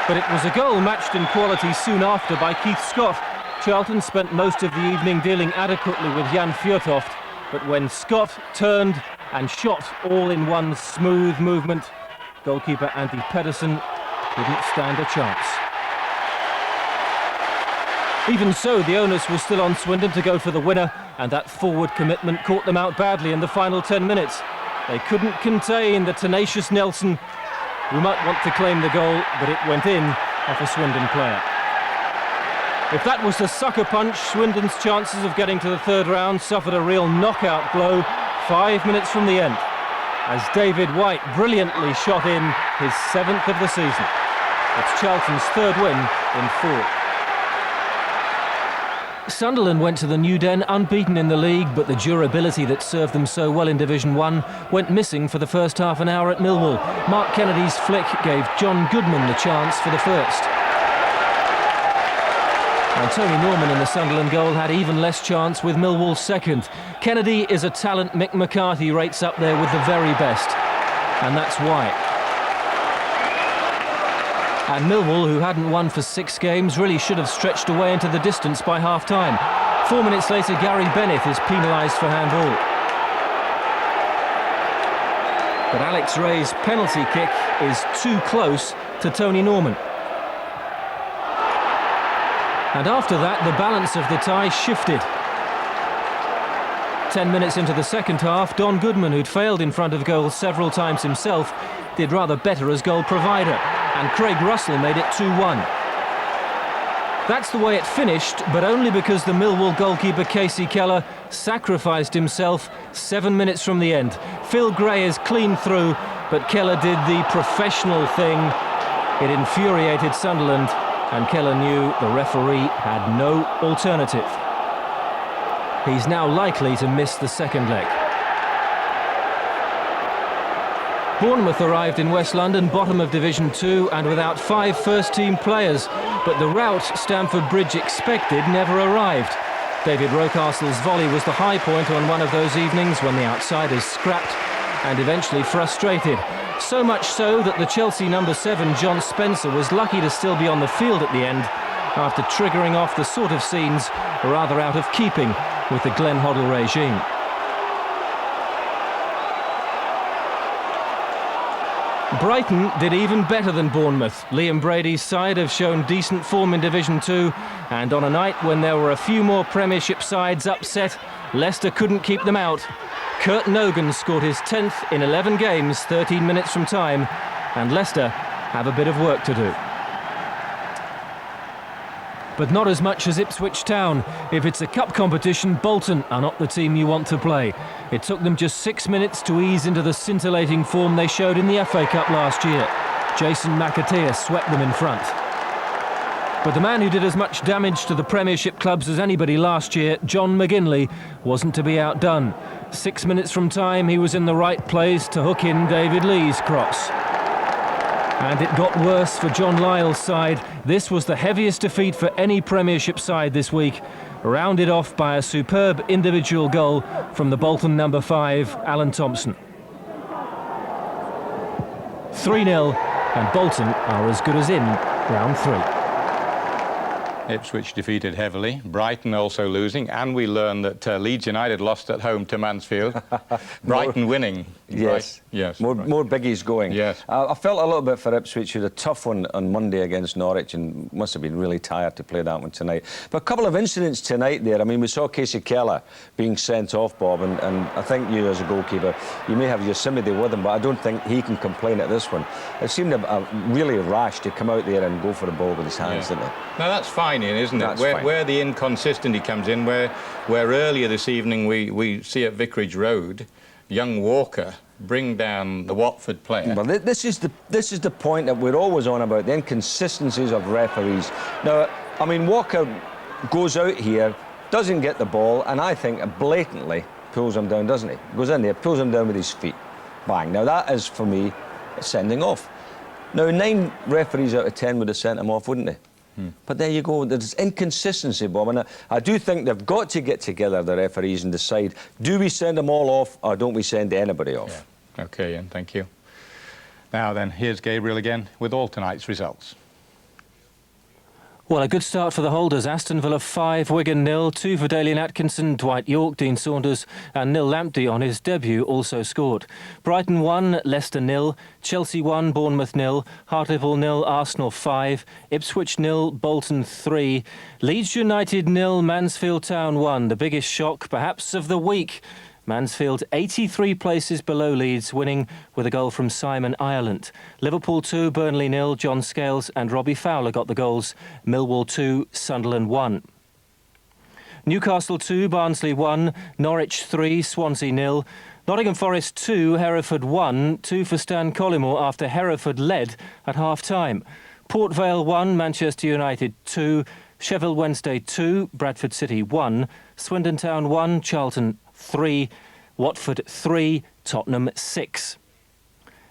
But it was a goal matched in quality soon after by Keith Scott. Charlton spent most of the evening dealing adequately with Jan Fjørtoft, but when Scott turned and shot all in one smooth movement, goalkeeper Andy Pedersen didn't stand a chance. Even so, the onus was still on Swindon to go for the winner, and that forward commitment caught them out badly in the final 10 minutes. They couldn't contain the tenacious Nelson, who might want to claim the goal, but it went in off a Swindon player. If that was the sucker punch, Swindon's chances of getting to the third round suffered a real knockout blow 5 minutes from the end, as David White brilliantly shot in his 7th of the season. It's Charlton's third win in 4. Sunderland went to the New Den unbeaten in the league, but the durability that served them so well in Division 1 went missing for the first half an hour at Millwall. Mark Kennedy's flick gave John Goodman the chance for the first. And Tony Norman in the Sunderland goal had even less chance with Millwall's second. Kennedy is a talent Mick McCarthy rates up there with the very best, and that's why. And Millwall, who hadn't won for 6 games, really should have stretched away into the distance by half-time. 4 minutes later, Gary Bennett is penalised for handball. But Alex Ray's penalty kick is too close to Tony Norman. And after that, the balance of the tie shifted. 10 minutes into the second half, Don Goodman, who'd failed in front of goal several times himself, did rather better as goal provider, and Craig Russell made it 2-1. That's the way it finished, but only because the Millwall goalkeeper Casey Keller sacrificed himself 7 minutes from the end. Phil Gray is clean through, but Keller did the professional thing. It infuriated Sunderland, and Keller knew the referee had no alternative. He's now likely to miss the second leg. Bournemouth arrived in West London, bottom of Division 2, and without 5 first-team players. But the rout Stamford Bridge expected never arrived. David Rocastle's volley was the high point on one of those evenings when the outsiders scrapped and eventually frustrated. So much so that the Chelsea number 7, John Spencer, was lucky to still be on the field at the end after triggering off the sort of scenes rather out of keeping with the Glenn Hoddle regime. Brighton did even better than Bournemouth. Liam Brady's side have shown decent form in Division 2, and on a night when there were a few more Premiership sides upset, Leicester couldn't keep them out. Kurt Nogan scored his 10th in 11 games, 13 minutes from time, and Leicester have a bit of work to do. But not as much as Ipswich Town. If it's a cup competition, Bolton are not the team you want to play. It took them just 6 minutes to ease into the scintillating form they showed in the FA Cup last year. Jason McAteer swept them in front. But the man who did as much damage to the Premiership clubs as anybody last year, John McGinley, wasn't to be outdone. 6 minutes from time, he was in the right place to hook in David Lee's cross. And it got worse for John Lyall's side. This was the heaviest defeat for any Premiership side this week, rounded off by a superb individual goal from the Bolton number 5, Alan Thompson. 3-0, and Bolton are as good as in round 3. Ipswich defeated heavily, Brighton also losing, and we learned that Leeds United lost at home to Mansfield. Brighton winning. Yes, yes. More biggies going. Yes. I felt a little bit for Ipswich, who had a tough one on Monday against Norwich and must have been really tired to play that one tonight. But a couple of incidents tonight there. I mean, we saw Casey Keller being sent off, Bob, and I think you as a goalkeeper, you may have your sympathy with him, but I don't think he can complain at this one. It seemed really rash to come out there and go for the ball with his hands, didn't it? Now that's fine, Ian, isn't it? Fine. Where the inconsistency comes in, where earlier this evening we see at Vicarage Road, young Walker bring down the Watford player. Well, this is the point that we're always on about, the inconsistencies of referees. Now, I mean, Walker goes out here, doesn't get the ball, and I think blatantly pulls him down, doesn't he? Goes in there, pulls him down with his feet. Bang. Now, that is, for me, sending off. Now, 9 referees out of 10 would have sent him off, wouldn't they? But there you go, there's inconsistency, Bob, and I do think they've got to get together, the referees, and decide, do we send them all off or don't we send anybody off? Yeah. OK, Ian, thank you. Now then, here's Gabriel again with all tonight's results. Well, a good start for the holders. Aston Villa 5, Wigan 0, 2 for Dalian Atkinson, Dwight York, Dean Saunders and Neil Lamptey on his debut also scored. Brighton 1, Leicester 0, Chelsea 1, Bournemouth 0, Hartlepool 0, Arsenal 5, Ipswich 0, Bolton 3, Leeds United 0, Mansfield Town 1. The biggest shock perhaps of the week. Mansfield 83 places below Leeds, winning with a goal from Simon Ireland. Liverpool 2, Burnley 0, John Scales and Robbie Fowler got the goals. Millwall 2, Sunderland 1. Newcastle 2, Barnsley 1, Norwich 3, Swansea 0. Nottingham Forest 2, Hereford 1, 2 for Stan Collymore after Hereford led at half-time. Port Vale 1, Manchester United 2, Sheffield Wednesday 2, Bradford City 1, Swindon Town 1, Charlton 3, Watford 3, Tottenham 6.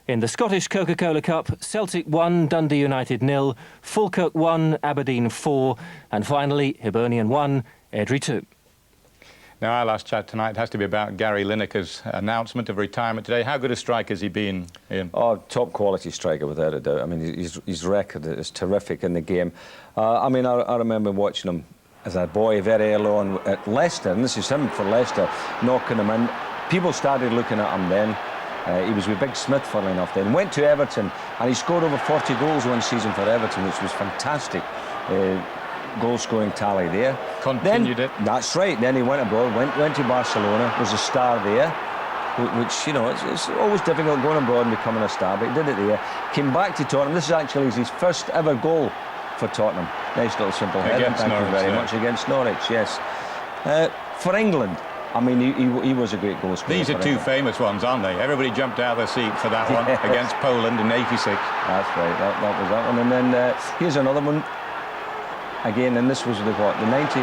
In the Scottish Coca-Cola Cup, Celtic 1, Dundee United 0, Falkirk 1, Aberdeen 4, and finally Hibernian 1, Airdrie 2. Now, our last chat tonight has to be about Gary Lineker's announcement of retirement today. How good a striker has he been, Ian? Oh, top quality striker without a doubt. I mean, his record is terrific in the game. I mean, I remember watching him as a boy very early on at Leicester, and this is him for Leicester, knocking him in. People started looking at him then. He was with Big Smith, funnily enough, then. Went to Everton, and he scored over 40 goals one season for Everton, which was fantastic. Goal-scoring tally there. Continued it. That's right. Then he went abroad, went to Barcelona, was a star there, which, you know, it's always difficult going abroad and becoming a star, but he did it there. Came back to Tottenham. This is actually his first ever goal for Tottenham. Nice little simple header. Thank you very much. Against Norwich, yes. For England, I mean, he was a great goal scorer. These are two famous ones, aren't they? Everybody jumped out of their seat for that one against Poland in '86. That's right, that was that one. And then here's another one. Again, and this was the 90.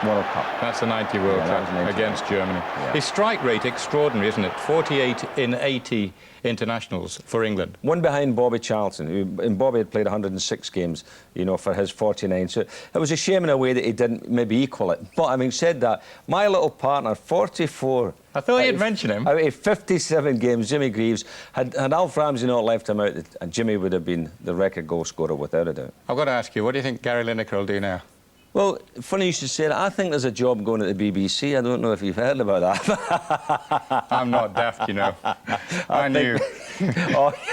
World Cup. That's the 90 World Cup against Germany. Yeah. His strike rate, extraordinary, isn't it? 48 in 80 internationals for England. One behind Bobby Charlton, and Bobby had played 106 games, you know, for his 49. So it was a shame in a way that he didn't maybe equal it. But having said that, my little partner, 44... I thought you'd mention him. Out of 57 games, Jimmy Greaves, had Alf Ramsey not left him out, and Jimmy would have been the record goal scorer without a doubt. I've got to ask you, what do you think Gary Lineker will do now? Well, funny you should say that. I think there's a job going at the BBC. I don't know if you've heard about that. I'm not daft, you know. I knew.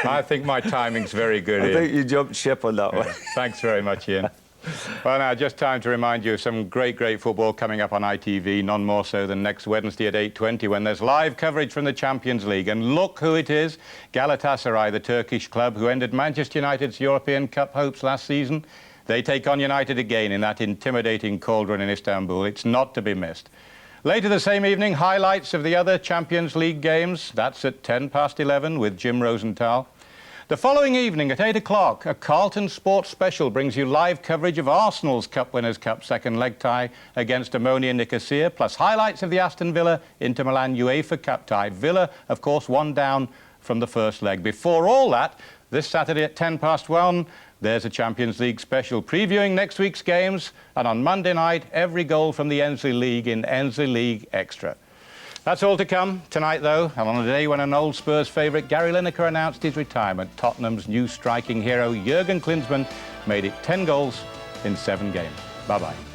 I think my timing's very good, Ian. I think you jumped ship on that one. Thanks very much, Ian. Well, now, just time to remind you of some great football coming up on ITV, none more so than next Wednesday at 8:20, when there's live coverage from the Champions League. And look who it is, Galatasaray, the Turkish club who ended Manchester United's European Cup hopes last season. They take on United again in that intimidating cauldron in Istanbul. It's not to be missed. Later the same evening, highlights of the other Champions League games. That's at 11:10 with Jim Rosenthal. The following evening at 8 o'clock, a Carlton Sports Special brings you live coverage of Arsenal's Cup Winners' Cup second leg tie against Ammonia Nicosia, plus highlights of the Aston Villa Inter Milan UEFA Cup tie. Villa, of course, one down from the first leg. Before all that, this Saturday at 1:10, there's a Champions League special previewing next week's games, and on Monday night, every goal from the Ensley League in Ensley League Extra. That's all to come tonight, though, and on a day when an old Spurs favourite, Gary Lineker, announced his retirement, Tottenham's new striking hero, Jurgen Klinsmann, made it 10 goals in 7 games. Bye-bye.